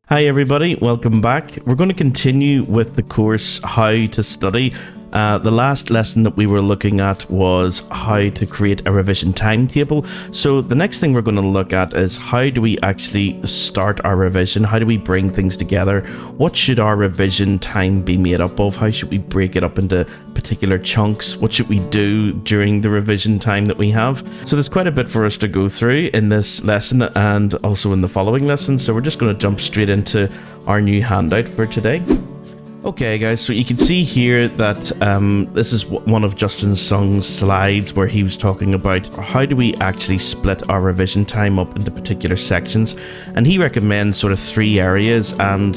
Hi everybody, welcome back. We're going to continue with the course How to Study. The last lesson that we were looking at was how to create a revision timetable. So the next thing we're going to look at is how do we actually start our revision? How do we bring things together? What should our revision time be made up of? How should we break it up into particular chunks? What should we do during the revision time that we have? So there's quite a bit for us to go through in this lesson and also in the following lesson. So we're just going to jump straight into our new handout for today. Okay guys, so you can see here that this is one of Justin Sung's slides where he was talking about how do we actually split our revision time up into particular sections, and he recommends sort of 3 areas, and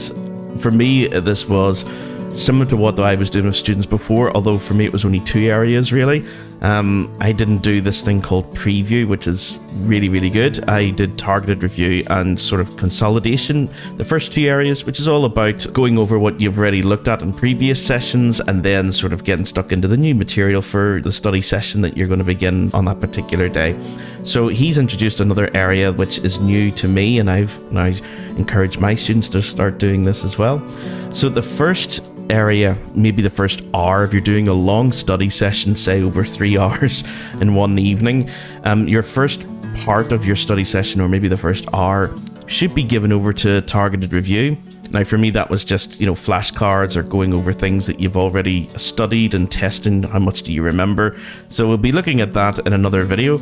for me this was similar to what I was doing with students before, although for me it was only 2 areas really. I didn't do this thing called preview, which is really good. I did targeted review and sort of consolidation, the first 2 areas, which is all about going over what you've already looked at in previous sessions and then sort of getting stuck into the new material for the study session that you're going to begin on that particular day. So he's introduced another area which is new to me, and I've now encouraged my students to start doing this as well. So the first area, maybe the first hour, if you're doing a long study session, say over 3 hours in one evening, your first part of your study session, or maybe the first hour, should be given over to targeted review. Now for me that was just, flashcards or going over things that you've already studied and testing how much do you remember. So we'll be looking at that in another video.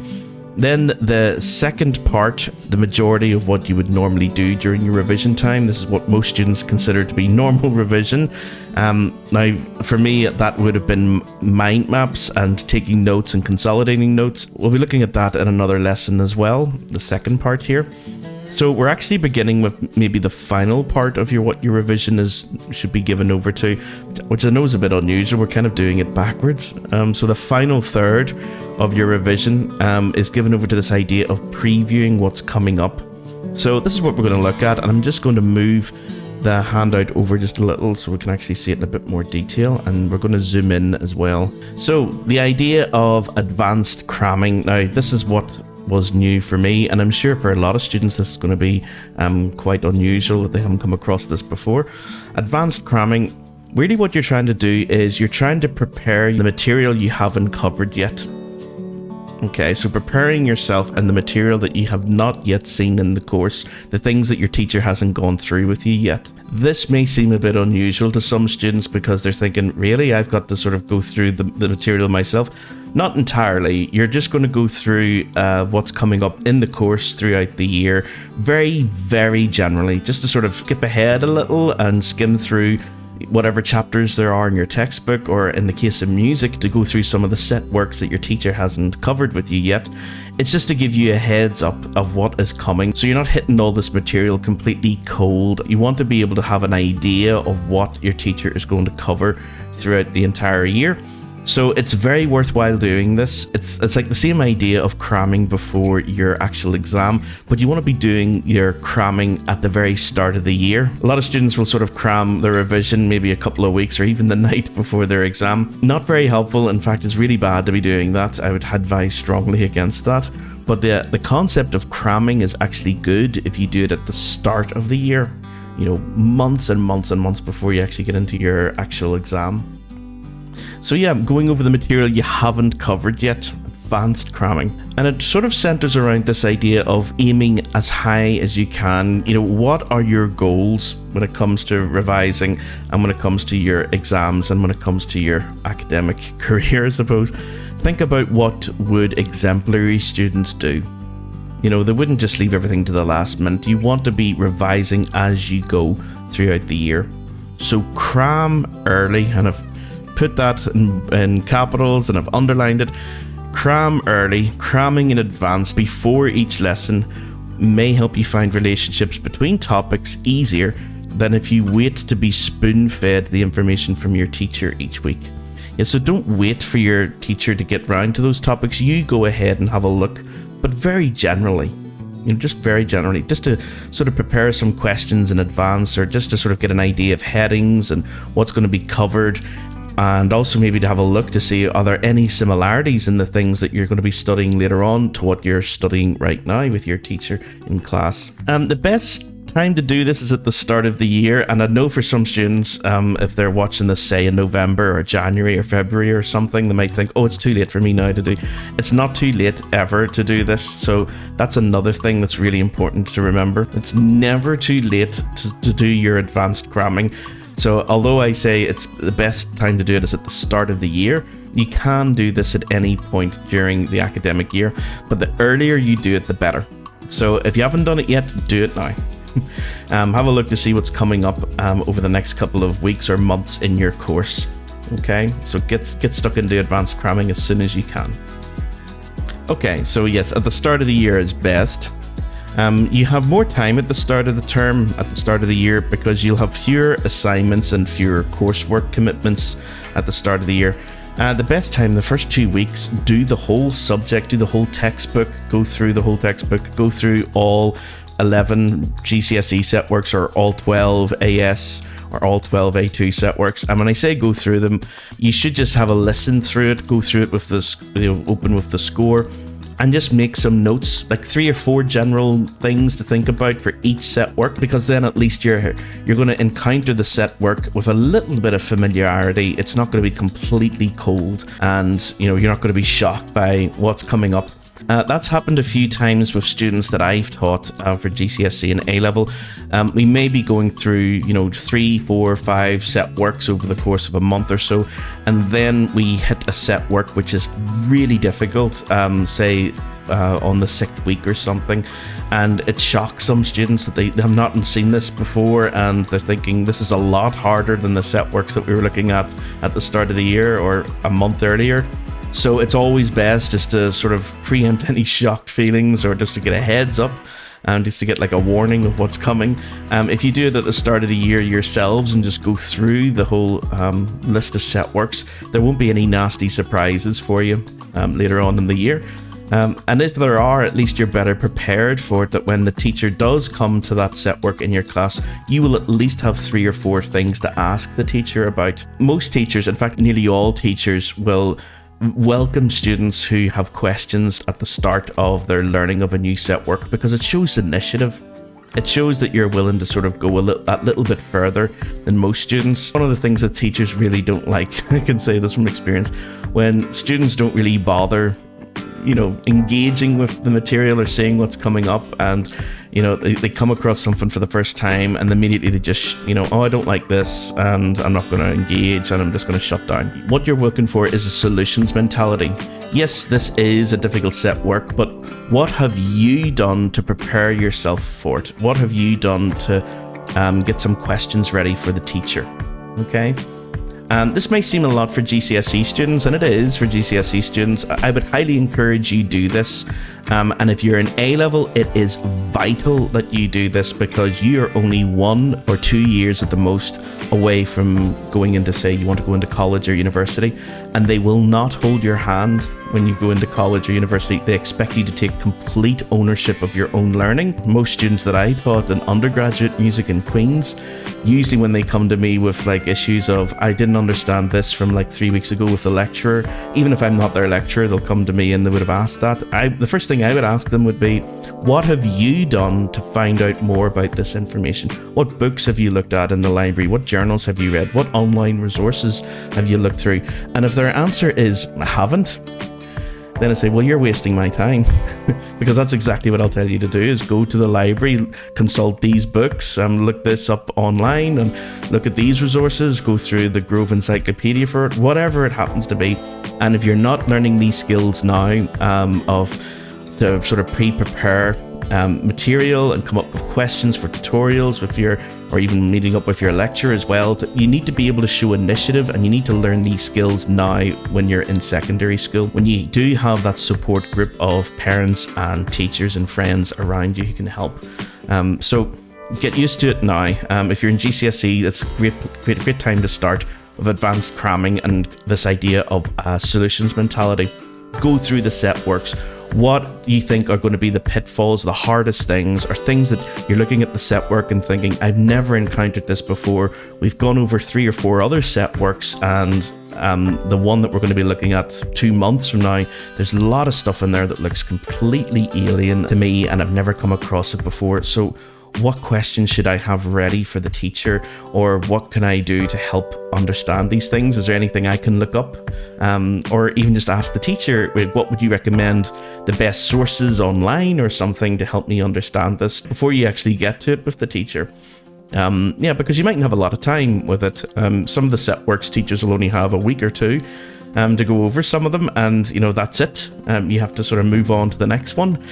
Then the second part, the majority of what you would normally do during your revision time, this is what most students consider to be normal revision. Now for me that would have been mind maps and taking notes and consolidating notes. We'll be looking at that in another lesson as well, the second part here. So we're actually beginning with maybe the final part of what your revision should be given over to, which I know is a bit unusual. We're kind of doing it backwards. So the final third of your revision is given over to this idea of previewing what's coming up. So this is what we're going to look at, and I'm just going to move the handout over just a little so we can actually see it in a bit more detail, and we're going to zoom in as well. So the idea of advanced cramming. Now this is what was new for me, and I'm sure for a lot of students this is going to be quite unusual that they haven't come across this before. Advanced cramming, really what you're trying to do is you're trying to prepare the material you haven't covered yet. Okay, so preparing yourself and the material that you have not yet seen in the course, the things that your teacher hasn't gone through with you yet. This may seem a bit unusual to some students because they're thinking, really, I've got to sort of go through the material myself. Not entirely. You're just going to go through what's coming up in the course throughout the year, very generally, just to sort of skip ahead a little and skim through whatever chapters there are in your textbook, or in the case of music, to go through some of the set works that your teacher hasn't covered with you yet. It's just to give you a heads up of what is coming, so you're not hitting all this material completely cold. You want to be able to have an idea of what your teacher is going to cover throughout the entire year. So it's very worthwhile doing this. It's like the same idea of cramming before your actual exam, but you want to be doing your cramming at the very start of the year. A lot of students will sort of cram their revision maybe a couple of weeks or even the night before their exam. Not very helpful. In fact, it's really bad to be doing that. I would advise strongly against that. But the concept of cramming is actually good if you do it at the start of the year, months and months before you actually get into your actual exam. So yeah, going over the material you haven't covered yet, advanced cramming. And it sort of centers around this idea of aiming as high as you can. What are your goals when it comes to revising, and when it comes to your exams, and when it comes to your academic career, I suppose. Think about what would exemplary students do. They wouldn't just leave everything to the last minute. You want to be revising as you go throughout the year. So cram early, and I've put that in capitals and I've underlined it. Cram early, cramming in advance before each lesson may help you find relationships between topics easier than if you wait to be spoon-fed the information from your teacher each week. Yeah, so don't wait for your teacher to get round to those topics. You go ahead and have a look, but very generally. Just very generally, just to sort of prepare some questions in advance, or just to sort of get an idea of headings and what's going to be covered. And also maybe to have a look to see, are there any similarities in the things that you're going to be studying later on to what you're studying right now with your teacher in class. The best time to do this is at the start of the year, and I know for some students, if they're watching this, say, in November or January or February or something, they might think, oh, it's too late for me now to do. It's not too late ever to do this, so that's another thing that's really important to remember. It's never too late to do your advanced cramming. So although I say it's the best time to do it is at the start of the year, you can do this at any point during the academic year, but the earlier you do it, the better. So if you haven't done it yet, do it now. Have a look to see what's coming up over the next couple of weeks or months in your course. Okay, so get stuck into advanced cramming as soon as you can. Okay, so yes, at the start of the year is best. You have more time at the start of the term, at the start of the year, because you'll have fewer assignments and fewer coursework commitments at the start of the year. The best time, the first 2 weeks, do the whole subject, do the whole textbook, go through the whole textbook, go through all 11 GCSE set works or all 12 AS or all 12 A2 set works. And when I say go through them, you should just have a listen through it, go through it with this, open with the score, and just make some notes, like 3 or 4 general things to think about for each set work, because then at least you're going to encounter the set work with a little bit of familiarity. It's not going to be completely cold, and you're not going to be shocked by what's coming up. That's happened a few times with students that I've taught for GCSE and A-level. We may be going through 3, 4, 5 set works over the course of a month or so, and then we hit a set work which is really difficult, say on the 6th week or something, and it shocks some students that they have not seen this before, and they're thinking this is a lot harder than the set works that we were looking at the start of the year or a month earlier. So it's always best just to sort of preempt any shocked feelings, or just to get a heads up and just to get like a warning of what's coming. If you do it at the start of the year yourselves and just go through the whole list of set works, there won't be any nasty surprises for you later on in the year. And if there are, at least you're better prepared for it, that when the teacher does come to that set work in your class, you will at least have 3 or 4 things to ask the teacher about. Most teachers, in fact nearly all teachers, will welcome students who have questions at the start of their learning of a new set work, because it shows initiative. It shows that you're willing to sort of go a little bit further than most students. One of the things that teachers really don't like, I can say this from experience, when students don't really bother engaging with the material or seeing what's coming up, and they come across something for the first time and immediately they just oh, I don't like this and I'm not going to engage and I'm just going to shut down. What you're looking for is a solutions mentality. Yes, this is a difficult set work, but what have you done to prepare yourself for it? What have you done to get some questions ready for the teacher? Okay. This may seem a lot for GCSE students, and it is for GCSE students. I would highly encourage you do this. And if you're in A-level, it is vital that you do this, because you are only 1 or 2 years at the most away from going into, say, you want to go into college or university, and they will not hold your hand when you go into college or university. They expect you to take complete ownership of your own learning. Most students that I taught in undergraduate music in Queen's, usually when they come to me with like issues of, I didn't understand this from like 3 weeks ago with the lecturer, even if I'm not their lecturer, they'll come to me and they would have asked that. The first thing I would ask them would be, what have you done to find out more about this information? What books have you looked at in the library? What journals have you read? What online resources have you looked through? And if their answer is, I haven't, then I say, well, you're wasting my time. Because that's exactly what I'll tell you to do, is go to the library, consult these books, look this up online, and look at these resources, go through the Grove Encyclopedia for it, whatever it happens to be. And if you're not learning these skills now, to sort of pre-prepare material and come up with questions for tutorials or even meeting up with your lecturer as well, you need to be able to show initiative, and you need to learn these skills now when you're in secondary school, when you do have that support group of parents and teachers and friends around you who can help. So get used to it now. If you're in GCSE, it's a great time to start with advanced cramming and this idea of solutions mentality. Go through the set works. What you think are going to be the pitfalls, the hardest things, or things that you're looking at the set work and thinking, I've never encountered this before. We've gone over 3 or 4 other set works, and the one that we're going to be looking at 2 months from now, there's a lot of stuff in there that looks completely alien to me, and I've never come across it before. So what questions should I have ready for the teacher, or what can I do to help understand these things? Is there anything I can look up? Or even just ask the teacher, what would you recommend the best sources online or something to help me understand this before you actually get to it with the teacher? Because you mightn't have a lot of time with it. Some of the set works teachers will only have a week or two to go over some of them, and that's it. You have to sort of move on to the next one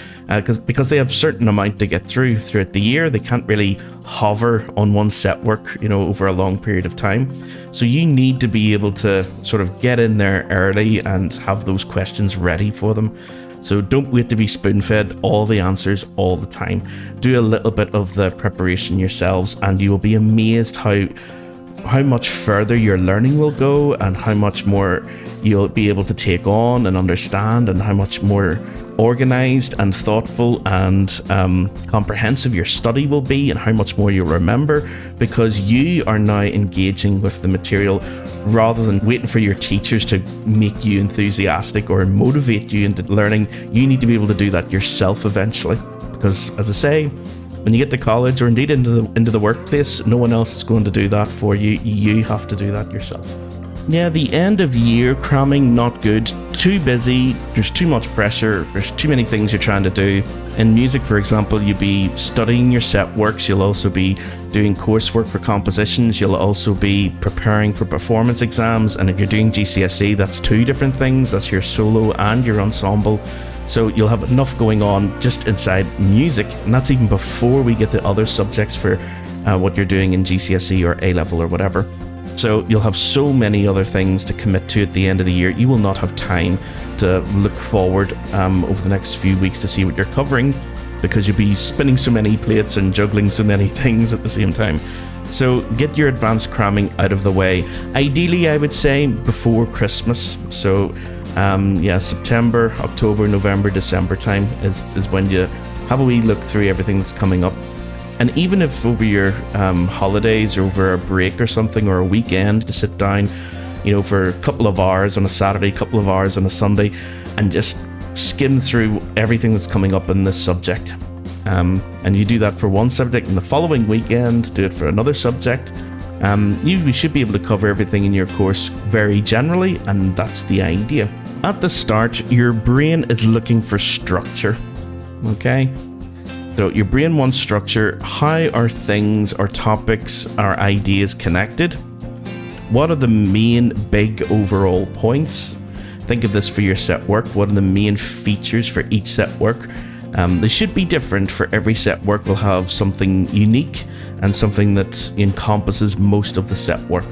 because they have a certain amount to get throughout the year. They can't really hover on one set work over a long period of time. So you need to be able to sort of get in there early and have those questions ready for them. So don't wait to be spoon-fed all the answers all the time. Do a little bit of the preparation yourselves, and you will be amazed how much further your learning will go, and how much more you'll be able to take on and understand, and how much more organized and thoughtful and comprehensive your study will be, and how much more you'll remember, because you are now engaging with the material rather than waiting for your teachers to make you enthusiastic or motivate you into learning. You need to be able to do that yourself eventually, because as I say, when you get to college, or indeed into the workplace, no one else is going to do that for you. You have to do that yourself. Yeah, the end of year cramming, not good. Too busy, there's too much pressure, there's too many things you're trying to do. In music, for example, you'll be studying your set works, you'll also be doing coursework for compositions, you'll also be preparing for performance exams, and if you're doing GCSE, that's two different things. That's your solo and your ensemble. So you'll have enough going on just inside music, and that's even before we get to other subjects for what you're doing in GCSE or A-level or whatever. So you'll have so many other things to commit to at the end of the year. You will not have time to look forward over the next few weeks to see what you're covering, because you'll be spinning so many plates and juggling so many things at the same time. So get your advanced cramming out of the way. Ideally, I would say before Christmas. So September, October, November, December time is when you have a wee look through everything that's coming up. And even if over your holidays or over a break or something, or a weekend, to sit down, for a couple of hours on a Saturday, couple of hours on a Sunday, and just skim through everything that's coming up in this subject. And you do that for one subject, and the following weekend do it for another subject. You should be able to cover everything in your course very generally, and that's the idea. At the start, your brain is looking for structure, okay? So your brain wants structure. How are things or topics or ideas connected? What are the main big overall points? Think of this for your set work. What are the main features for each set work? They should be different for every set work. Will have something unique and something that encompasses most of the set work.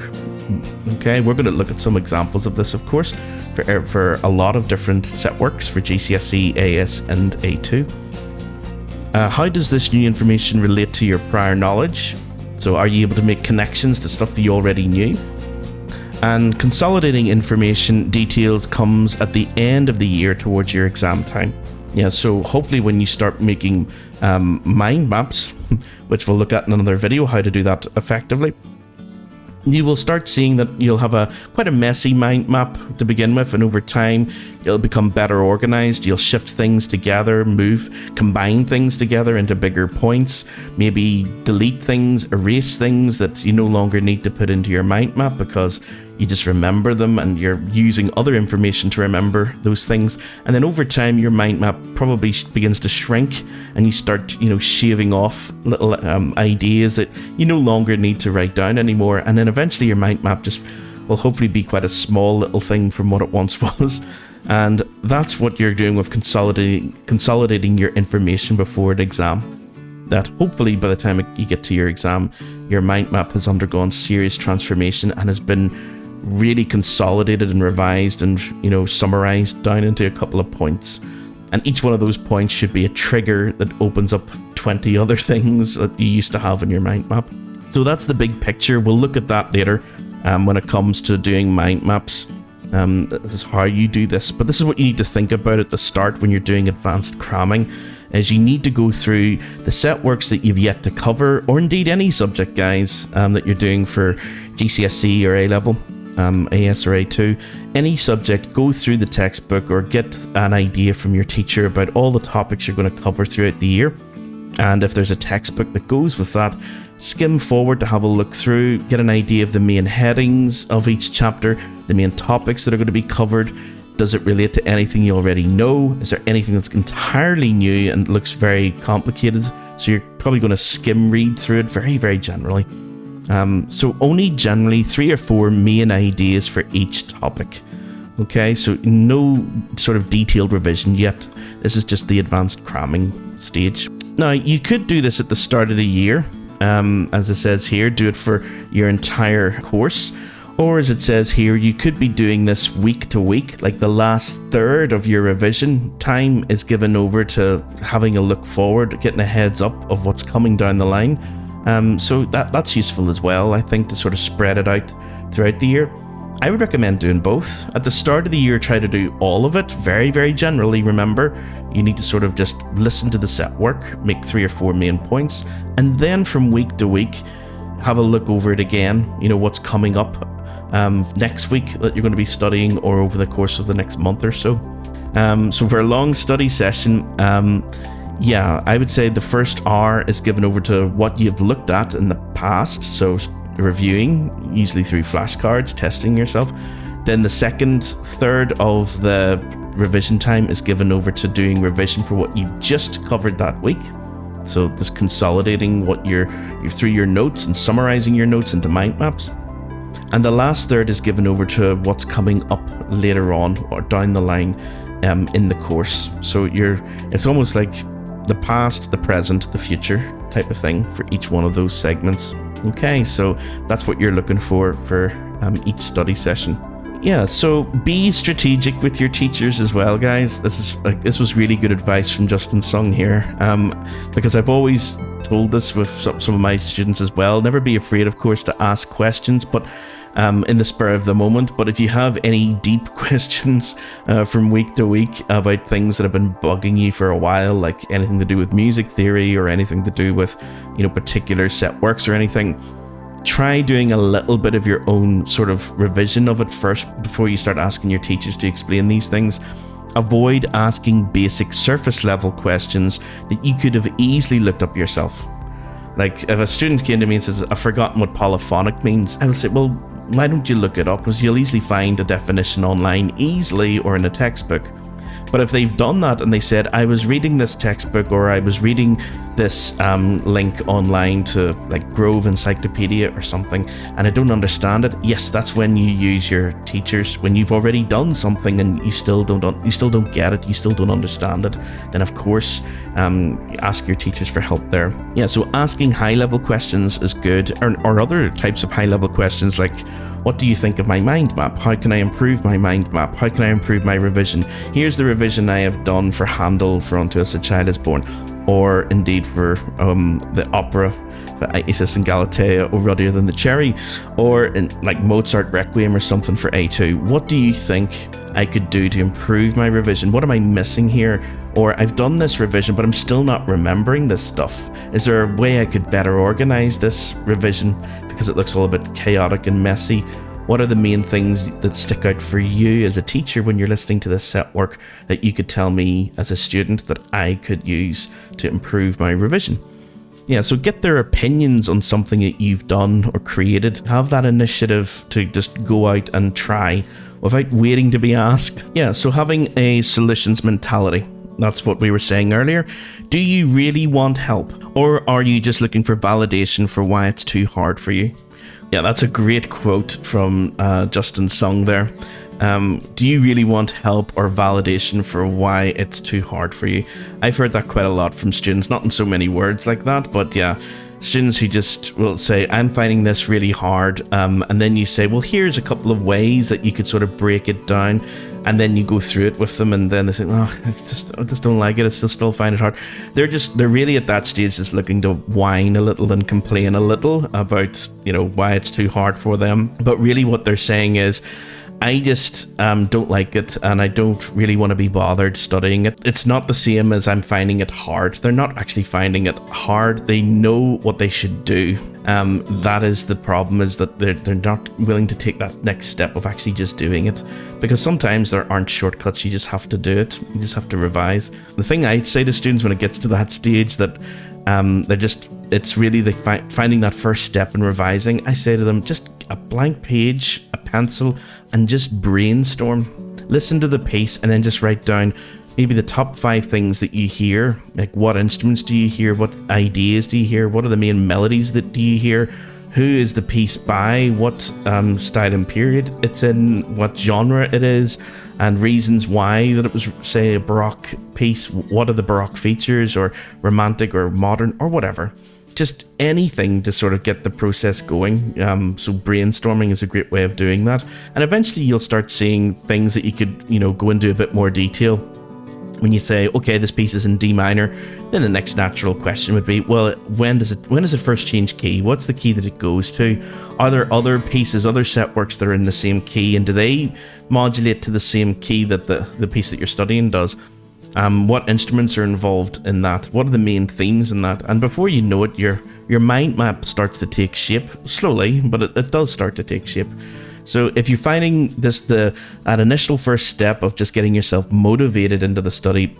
Okay, we're going to look at some examples of this, of course, for a lot of different set works for GCSE, AS and A2. How does this new information relate to your prior knowledge? So are you able to make connections to stuff that you already knew? And consolidating information details comes at the end of the year towards your exam time. Yeah, so hopefully when you start making mind maps, which we'll look at in another video, how to do that effectively, you will start seeing that you'll have quite a messy mind map to begin with, and over time it'll become better organized. You'll shift things together, combine things together into bigger points, maybe delete things, erase things that you no longer need to put into your mind map because you just remember them, and you're using other information to remember those things. And then over time your mind map probably begins to shrink, and you start shaving off little ideas that you no longer need to write down anymore, and then eventually your mind map just will hopefully be quite a small little thing from what it once was. And that's what you're doing with consolidating your information before an exam. That hopefully by the time you get to your exam, your mind map has undergone serious transformation and has been really consolidated and revised and summarized down into a couple of points. And each one of those points should be a trigger that opens up 20 other things that you used to have in your mind map. So that's the big picture. We'll look at that later when it comes to doing mind maps. This is how you do this, but this is what you need to think about at the start when you're doing advanced cramming, is you need to go through the set works that you've yet to cover, or indeed any subject, guys, that you're doing for GCSE or A-level, AS or A2, any subject. Go through the textbook or get an idea from your teacher about all the topics you're going to cover throughout the year. And if there's a textbook that goes with that, skim forward to have a look through, get an idea of the main headings of each chapter, the main topics that are going to be covered. Does it relate to anything you already know? Is there anything that's entirely new and looks very complicated? So you're probably going to skim read through it very, very generally. So only generally 3 or 4 main ideas for each topic. Okay, so no sort of detailed revision yet. This is just the advanced cramming stage. Now, you could do this at the start of the year. As it says here, do it for your entire course. Or as it says here, you could be doing this week to week, like the last third of your revision time is given over to having a look forward, getting a heads up of what's coming down the line. So that's useful as well, I think, to sort of spread it out throughout the year. I would recommend doing both. At the start of the year, try to do all of it very, very generally. Remember, you need to sort of just listen to the set work, make 3 or 4 main points, and then from week to week, have a look over it again, what's coming up next week that you're going to be studying, or over the course of the next month or so. So for a long study session, I would say the first hour is given over to what you've looked at in the past, so reviewing, usually through flashcards, testing yourself. Then the second third of the revision time is given over to doing revision for what you've just covered that week. So this consolidating what you're through your notes and summarizing your notes into mind maps. And the last third is given over to what's coming up later on or down the line in the course. So it's almost like the past, the present, the future type of thing for each one of those segments. Okay, so that's what you're looking for each study session. Yeah, so be strategic with your teachers as well, guys. This was really good advice from Justin Sung here, because I've always told this with some of my students as well. Never be afraid, of course, to ask questions, but in the spur of the moment. But if you have any deep questions from week to week about things that have been bugging you for a while, like anything to do with music theory or anything to do with, particular set works or anything, try doing a little bit of your own sort of revision of it first before you start asking your teachers to explain these things. Avoid asking basic surface level questions that you could have easily looked up yourself. Like if a student came to me and says, I've forgotten what polyphonic means, I will say, well, why don't you look it up? Because you'll easily find a definition online easily or in a textbook. But if they've done that and they said, I was reading this textbook or I was reading this link online to like Grove Encyclopedia or something, and I don't understand it, yes, that's when you use your teachers. When you've already done something and you still don't get it, you still don't understand it, then of course ask your teachers for help there. Yeah, so asking high-level questions is good, or other types of high-level questions like, what do you think of my mind map? How can I improve my mind map? How can I improve my revision? Here's the revision I have done for Handel for Unto Us a Child is Born, or indeed for the opera for Isis and Galatea, or Ruddier Than the Cherry, or in, like Mozart Requiem or something for A2. What do you think I could do to improve my revision? What am I missing here? Or I've done this revision, but I'm still not remembering this stuff. Is there a way I could better organize this revision because it looks all a bit chaotic and messy? What are the main things that stick out for you as a teacher when you're listening to this set work that you could tell me as a student that I could use to improve my revision? Yeah, so get their opinions on something that you've done or created. Have that initiative to just go out and try without waiting to be asked. Yeah, so having a solutions mentality. That's what we were saying earlier. Do you really want help? Or are you just looking for validation for why it's too hard for you? Yeah, that's a great quote from Justin Sung there. Do you really want help or validation for why it's too hard for you? I've heard that quite a lot from students, not in so many words like that, but yeah, students who just will say, I'm finding this really hard, and then you say, well, here's a couple of ways that you could sort of break it down, and then you go through it with them, and then they say, oh, I just don't like it, I still find it hard. They're really at that stage just looking to whine a little and complain a little about, why it's too hard for them. But really what they're saying is, I just don't like it, and I don't really want to be bothered studying it. It's not the same as I'm finding it hard. They're not actually finding it hard. They know what they should do. That is the problem, is that they're not willing to take that next step of actually just doing it. Because sometimes there aren't shortcuts. You just have to do it. You just have to revise. The thing I say to students when it gets to that stage that It's really finding that first step in revising. I say to them, just a blank page, a pencil, and just brainstorm. Listen to the piece and then just write down maybe the top 5 things that you hear. Like, what instruments do you hear? What ideas do you hear? What are the main melodies that do you hear? Who is the piece by? What style and period it's in? What genre it is? And reasons why that it was, say, a Baroque piece. What are the Baroque features, or romantic or modern or whatever? Just anything to sort of get the process going. So brainstorming is a great way of doing that. And eventually you'll start seeing things that you could, go into a bit more detail. When you say, okay, this piece is in D minor, then the next natural question would be, well, when does it first change key? What's the key that it goes to? Are there other pieces, other set works that are in the same key, and do they modulate to the same key that the piece that you're studying does? What instruments are involved in that? What are the main themes in that? And before you know it, your mind map starts to take shape, slowly, but it does start to take shape. So if you're finding this that initial first step of just getting yourself motivated into the study,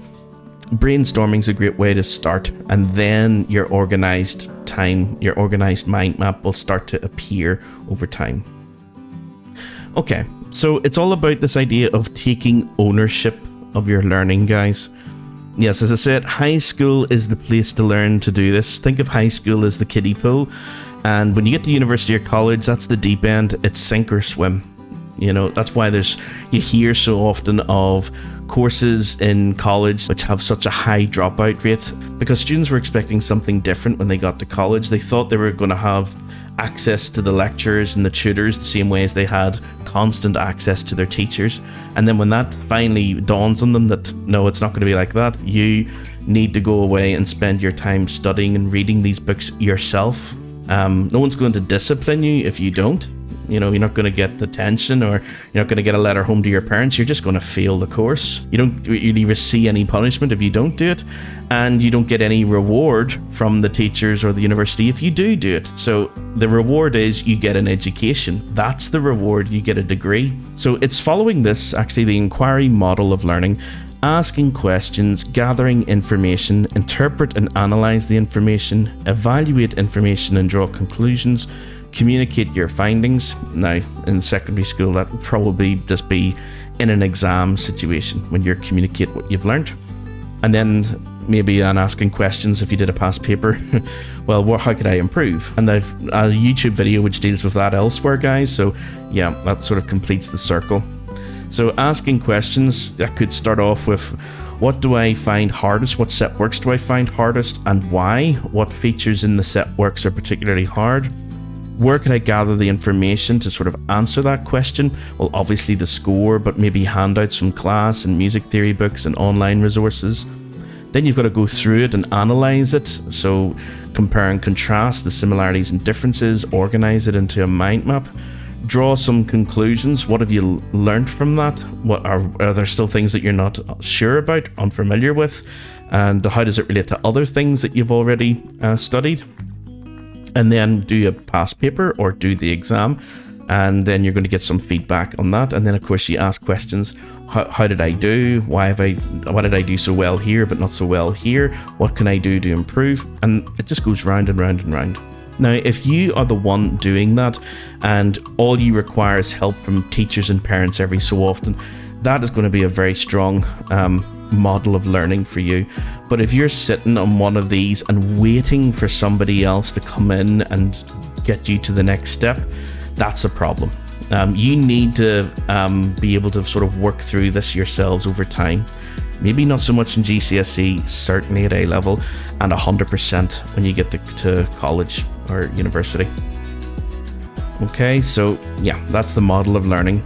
brainstorming is a great way to start, and then your organized mind map will start to appear over time. Okay, so it's all about this idea of taking ownership of your learning, guys. Yes, as I said, high school is the place to learn to do this. Think of high school as the kiddie pool. And when you get to university or college, that's the deep end. It's sink or swim. That's why you hear so often of courses in college which have such a high dropout rate, because students were expecting something different when they got to college. They thought they were going to have access to the lecturers and the tutors the same way as they had constant access to their teachers. And then when that finally dawns on them that, no, it's not going to be like that, you need to go away and spend your time studying and reading these books yourself. No one's going to discipline you if you don't. You're not going to get detention, or you're not going to get a letter home to your parents. You're just going to fail the course. You don't really receive any punishment if you don't do it, and you don't get any reward from the teachers or the university if you do it. So the reward is you get an education. That's the reward. You get a degree. So it's following this, actually, the inquiry model of learning. Asking questions, gathering information, interpret and analyze the information, evaluate information and draw conclusions, communicate your findings. Now, in secondary school, that would probably just be in an exam situation when you communicate what you've learned. And then maybe asking questions if you did a past paper. Well, how could I improve? And I've a YouTube video which deals with that elsewhere, guys. So yeah, that sort of completes the circle. So asking questions, that could start off with, what do I find hardest? What set works do I find hardest, and why? What features in the set works are particularly hard? Where can I gather the information to sort of answer that question? Well, obviously the score, but maybe handouts from class and music theory books and online resources. Then you've got to go through it and analyze it. So compare and contrast the similarities and differences, organize it into a mind map. Draw some conclusions. What have you learned from that? What are there still things that you're not sure about, unfamiliar with? And how does it relate to other things that you've already studied? And then do a past paper or do the exam. And then you're going to get some feedback on that. And then, of course, you ask questions. How did I do? What did I do so well here but not so well here? What can I do to improve? And it just goes round and round and round. Now, if you are the one doing that and all you require is help from teachers and parents every so often, that is going to be a very strong model of learning for you. But if you're sitting on one of these and waiting for somebody else to come in and get you to the next step, that's a problem. You need to be able to sort of work through this yourselves over time. Maybe not so much in GCSE, certainly at A level, and 100% when you get to college or university. Okay, so yeah, that's the model of learning.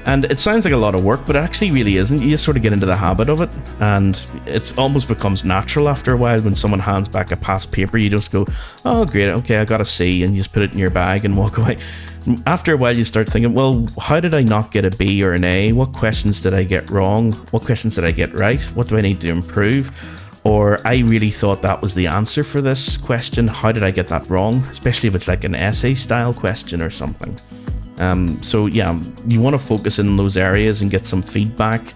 And it sounds like a lot of work, but it actually really isn't. You just sort of get into the habit of it, and it almost becomes natural after a while. When someone hands back a past paper, you just go, oh great, okay, I got a C, and you just put it in your bag and walk away. After a while you start thinking, well, how did I not get a B or an A? What questions did I get wrong? What questions did I get right? What do I need to improve? Or I really thought that was the answer for this question. How did I get that wrong? Especially if it's like an essay style question or something. So yeah, you want to focus in those areas and get some feedback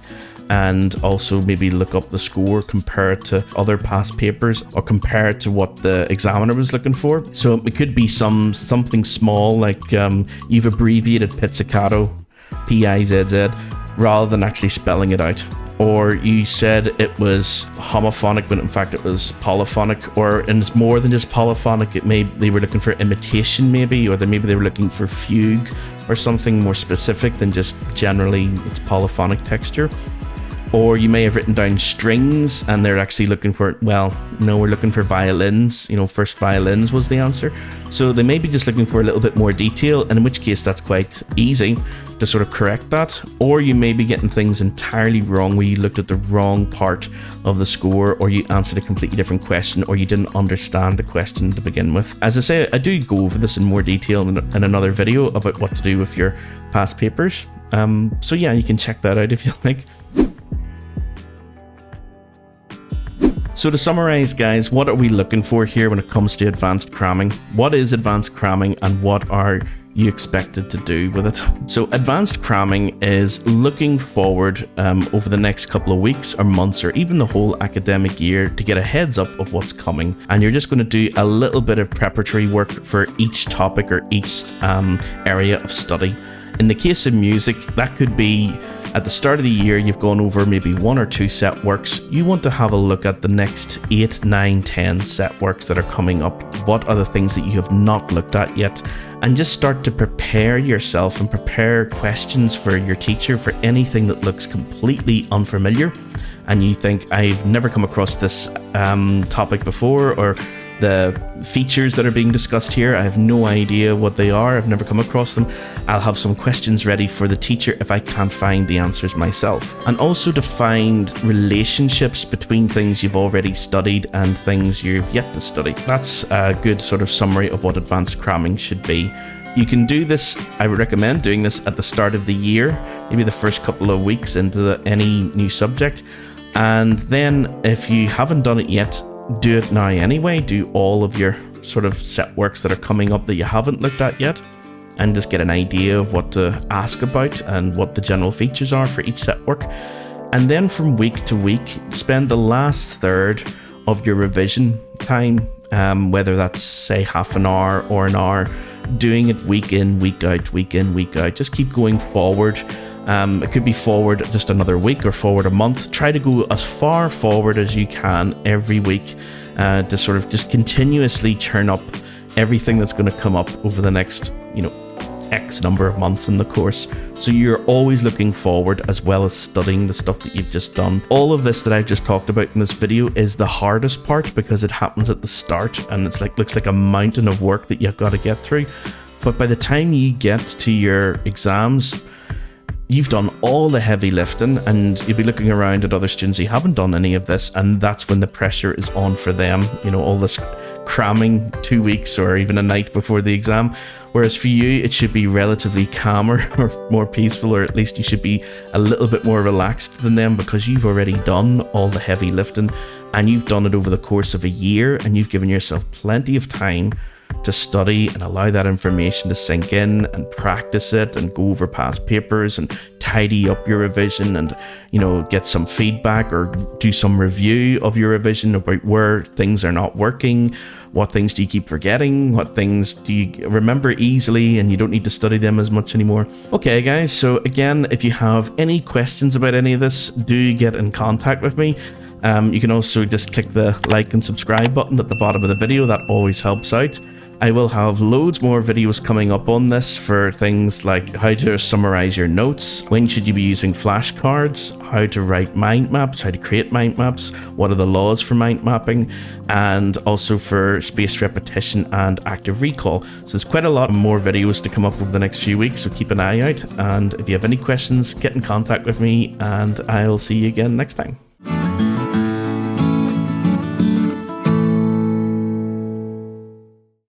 and also maybe look up the score, compare it to other past papers, or compare it to what the examiner was looking for. So it could be something small, like you've abbreviated pizzicato, P-I-Z-Z, rather than actually spelling it out. Or you said it was homophonic when in fact it was polyphonic, and it's more than just polyphonic. They were looking for imitation maybe, or maybe they were looking for fugue or something more specific than just generally it's polyphonic texture. Or you may have written down strings and they're actually looking for, well, no, we're looking for violins, first violins was the answer. So they may be just looking for a little bit more detail, and in which case that's quite easy to sort of correct that. Or you may be getting things entirely wrong, where you looked at the wrong part of the score, or you answered a completely different question, or you didn't understand the question to begin with. As I say, I do go over this in more detail in another video about what to do with your past papers. So yeah, you can check that out if you like. So to summarize, guys, what are we looking for here when it comes to advanced cramming? What is advanced cramming and what are you expected to do with it? So advanced cramming is looking forward over the next couple of weeks or months or even the whole academic year to get a heads up of what's coming. And you're just going to do a little bit of preparatory work for each topic or each area of study. In the case of music, that could be at the start of the year, you've gone over maybe 1 or 2 set works. You want to have a look at the next 8, 9, 10 set works that are coming up. What are the things that you have not looked at yet? And just start to prepare yourself and prepare questions for your teacher for anything that looks completely unfamiliar. And you think, I've never come across this topic before, or the features that are being discussed here, I have no idea what they are, I've never come across them. I'll have some questions ready for the teacher if I can't find the answers myself. And also to find relationships between things you've already studied and things you've yet to study. That's a good sort of summary of what advanced cramming should be. You can do this, I would recommend doing this at the start of the year, maybe the first couple of weeks into any new subject. And then if you haven't done it yet, do it now anyway. Do all of your sort of set works that are coming up that you haven't looked at yet, and just get an idea of what to ask about and what the general features are for each set work. And then from week to week, spend the last third of your revision time, whether that's say half an hour or an hour, doing it week in, week out, week in, week out. Just keep going forward. It could be forward just another week or forward a month. Try to go as far forward as you can every week to sort of just continuously churn up everything that's going to come up over the next, X number of months in the course. So you're always looking forward as well as studying the stuff that you've just done. All of this that I've just talked about in this video is the hardest part because it happens at the start and it's looks like a mountain of work that you've got to get through. But by the time you get to your exams, you've done all the heavy lifting, and you'll be looking around at other students who haven't done any of this, and that's when the pressure is on for them. All this cramming 2 weeks or even a night before the exam. Whereas for you, it should be relatively calmer or more peaceful, or at least you should be a little bit more relaxed than them because you've already done all the heavy lifting and you've done it over the course of a year, and you've given yourself plenty of time to study and allow that information to sink in and practice it and go over past papers and tidy up your revision and get some feedback or do some review of your revision about where things are not working, what things do you keep forgetting, what things do you remember easily and you don't need to study them as much anymore. Okay guys, so again, if you have any questions about any of this, do get in contact with me. You can also just click the like and subscribe button at the bottom of the video. That always helps out. I will have loads more videos coming up on this for things like how to summarize your notes, when should you be using flashcards, how to write mind maps, how to create mind maps, what are the laws for mind mapping, and also for spaced repetition and active recall. So there's quite a lot more videos to come up over the next few weeks, so keep an eye out. And if you have any questions, get in contact with me and I'll see you again next time.